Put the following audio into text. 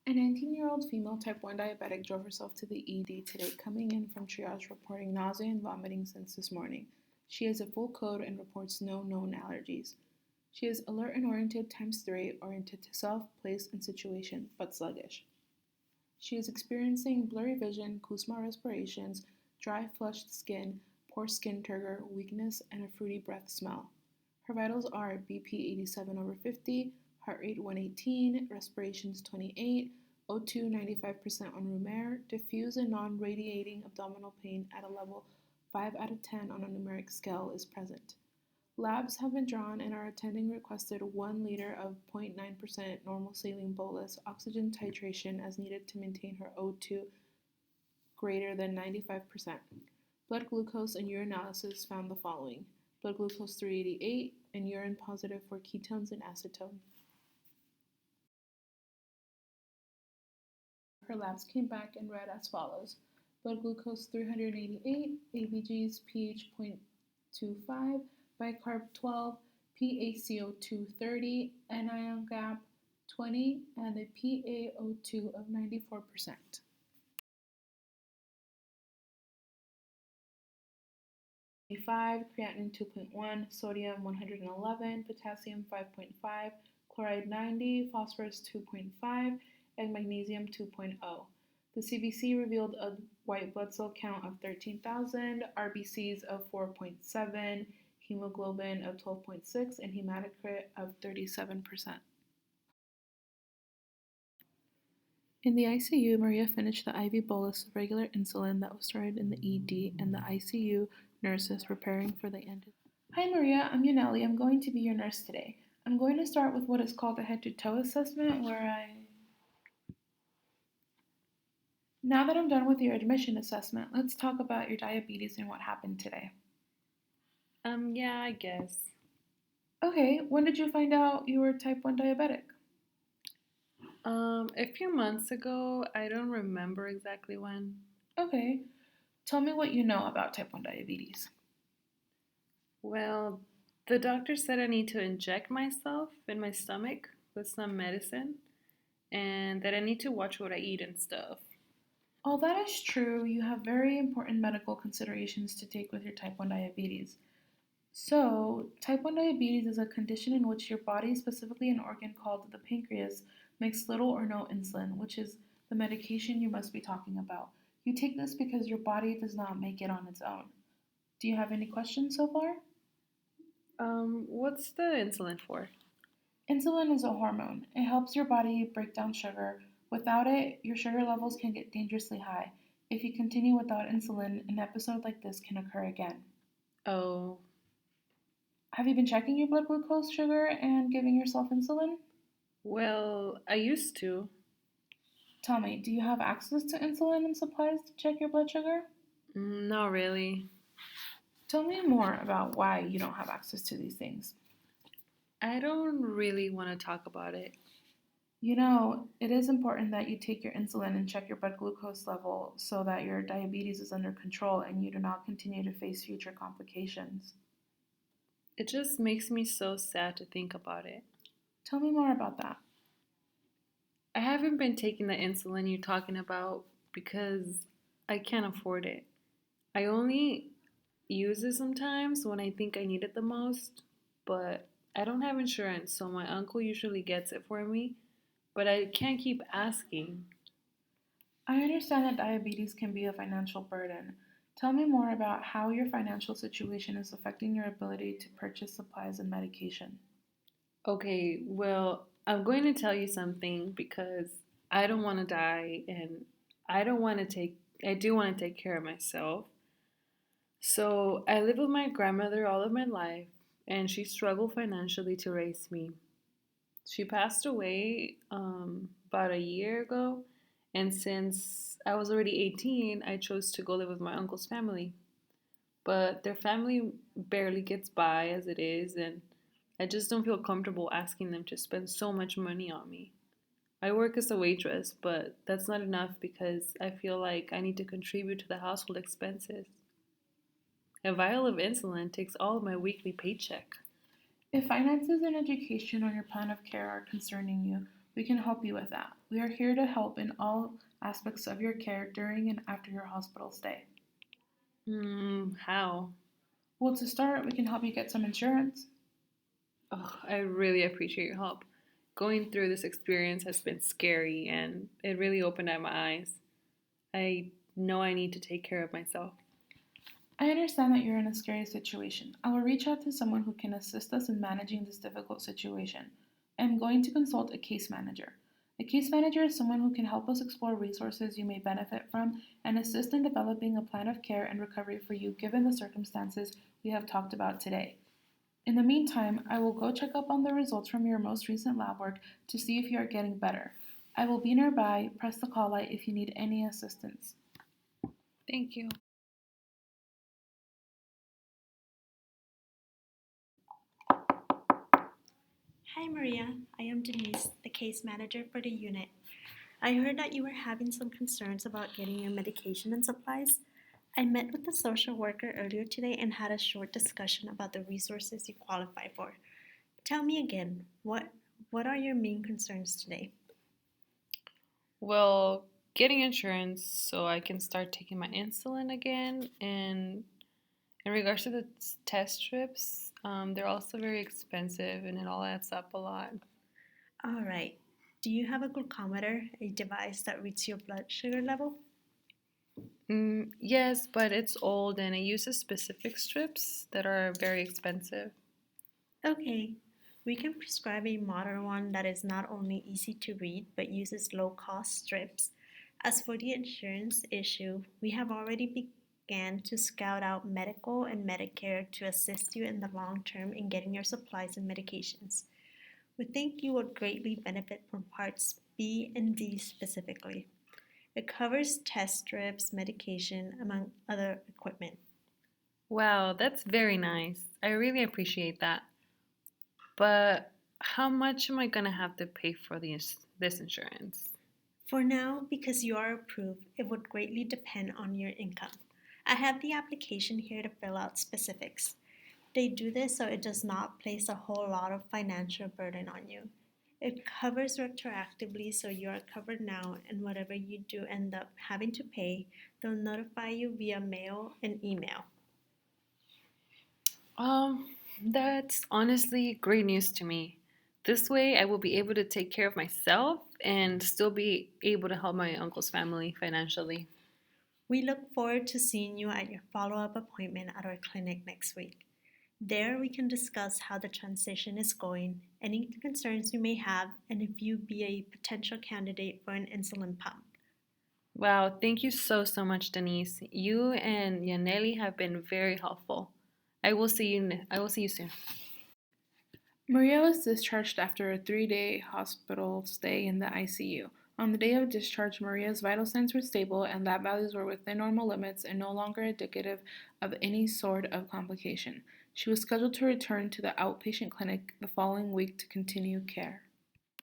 A 19-year-old female type 1 diabetic drove herself to the ED today, coming in from triage reporting nausea and vomiting since this morning. She has a full code and reports no known allergies. She is alert and oriented times 3, oriented to self, place, and situation, but sluggish. She is experiencing blurry vision, Kusma respirations, dry, flushed skin, poor skin turgor, weakness, and a fruity breath smell. Her vitals are BP 87/50, heart rate 118, respirations 28, O2 95% on room air, diffuse and non radiating abdominal pain at a level 5 out of 10 on a numeric scale is present. Labs have been drawn and our attending requested 1 liter of 0.9% normal saline bolus oxygen titration as needed to maintain her O2 greater than 95%. Blood glucose and urinalysis found the following: blood glucose 388 and urine positive for ketones and acetone. Her labs came back and read as follows: blood glucose 388, ABGs pH 0.25, bicarb 12, PaCO2 30, anion gap 20, and a PaO2 of 94%. Creatinine 2.1, sodium 111, potassium 5.5, chloride 90, phosphorus 2.5, and magnesium 2.0. The CBC revealed a white blood cell count of 13,000, RBCs of 4.7, hemoglobin of 12.6, and hematocrit of 37%. In the ICU, Maria finished the IV bolus of regular insulin that was started in the ED, and the ICU nurses preparing for the end. Hi Maria, I'm Yaneli. I'm going to be your nurse today. I'm going to start with what is called a head-to-toe assessment Now that I'm done with your admission assessment, let's talk about your diabetes and what happened today. Yeah, I guess. Okay, when did you find out you were type 1 diabetic? A few months ago, I don't remember exactly when. Okay, tell me what you know about type 1 diabetes. Well, the doctor said I need to inject myself in my stomach with some medicine and that I need to watch what I eat and stuff. All that is true, you have very important medical considerations to take with your type 1 diabetes. So, type 1 diabetes is a condition in which your body, specifically an organ called the pancreas, makes little or no insulin, which is the medication you must be talking about. You take this because your body does not make it on its own. Do you have any questions so far? What's the insulin for? Insulin is a hormone. It helps your body break down sugar. Without it, your sugar levels can get dangerously high. If you continue without insulin, an episode like this can occur again. Oh, Have you been checking your blood glucose sugar and giving yourself insulin? well, I used to. Tell me, do you have access to insulin and supplies to check your blood sugar? Not really. Tell me more about why you don't have access to these things. I don't really want to talk about it. You know, it is important that you take your insulin and check your blood glucose level so that your diabetes is under control and you do not continue to face future complications. It just makes me so sad to think about it. Tell me more about that. I haven't been taking the insulin you're talking about because I can't afford it. I only use it sometimes when I think I need it the most, but I don't have insurance, so my uncle usually gets it for me, but I can't keep asking. I understand that diabetes can be a financial burden. Tell me more about how your financial situation is affecting your ability to purchase supplies and medication. Okay, well, I'm going to tell you something because I don't want to die and I do want to take care of myself. So I lived with my grandmother all of my life and she struggled financially to raise me. She passed away about a year ago, and since I was already 18, I chose to go live with my uncle's family. But their family barely gets by as it is, and I just don't feel comfortable asking them to spend so much money on me. I work as a waitress, but that's not enough because I feel like I need to contribute to the household expenses. A vial of insulin takes all of my weekly paycheck. If finances and education on your plan of care are concerning you, We can help you with that. We are here to help in all aspects of your care during and after your hospital stay. How? Well, to start, we can help you get some insurance. Oh, I really appreciate your help. Going through this experience has been scary and it really opened up my eyes. I know I need to take care of myself. I understand that you're in a scary situation. I will reach out to someone who can assist us in managing this difficult situation. I'm going to consult a case manager. A case manager is someone who can help us explore resources you may benefit from and assist in developing a plan of care and recovery for you given the circumstances we have talked about today. In the meantime, I will go check up on the results from your most recent lab work to see if you are getting better. I will be nearby. Press the call light if you need any assistance. Thank you. Hi Maria, I am Denise, the case manager for the unit. I heard that you were having some concerns about getting your medication and supplies. I met with the social worker earlier today and had a short discussion about the resources you qualify for. Tell me again, what are your main concerns today? Well, getting insurance so I can start taking my insulin again. And in regards to the test strips, they're also very expensive and it all adds up a lot. All right. Do you have a glucometer, a device that reads your blood sugar level? Yes, but it's old and it uses specific strips that are very expensive. Okay. We can prescribe a modern one that is not only easy to read but uses low cost strips. As for the insurance issue, we have already began to scout out medical and Medicare to assist you in the long term in getting your supplies and medications. We think you would greatly benefit from parts B and D specifically. It covers test strips, medication, among other equipment. Wow, that's very nice. I really appreciate that. But how much am I gonna have to pay for this insurance? For now, because you are approved, it would greatly depend on your income. I have the application here to fill out specifics. They do this so it does not place a whole lot of financial burden on you. It covers retroactively so you are covered now, and whatever you do end up having to pay, they'll notify you via mail and email. That's honestly great news to me. This way, I will be able to take care of myself and still be able to help my uncle's family financially. We look forward to seeing you at your follow up appointment at our clinic next week. There, we can discuss how the transition is going, any concerns you may have, and if you be a potential candidate for an insulin pump. Wow, thank you so much, Denise. You and Yaneli have been very helpful. I will see you soon. Maria was discharged after a 3-day hospital stay in the ICU. On the day of discharge, Maria's vital signs were stable and lab values were within normal limits and no longer indicative of any sort of complication. She was scheduled to return to the outpatient clinic the following week to continue care.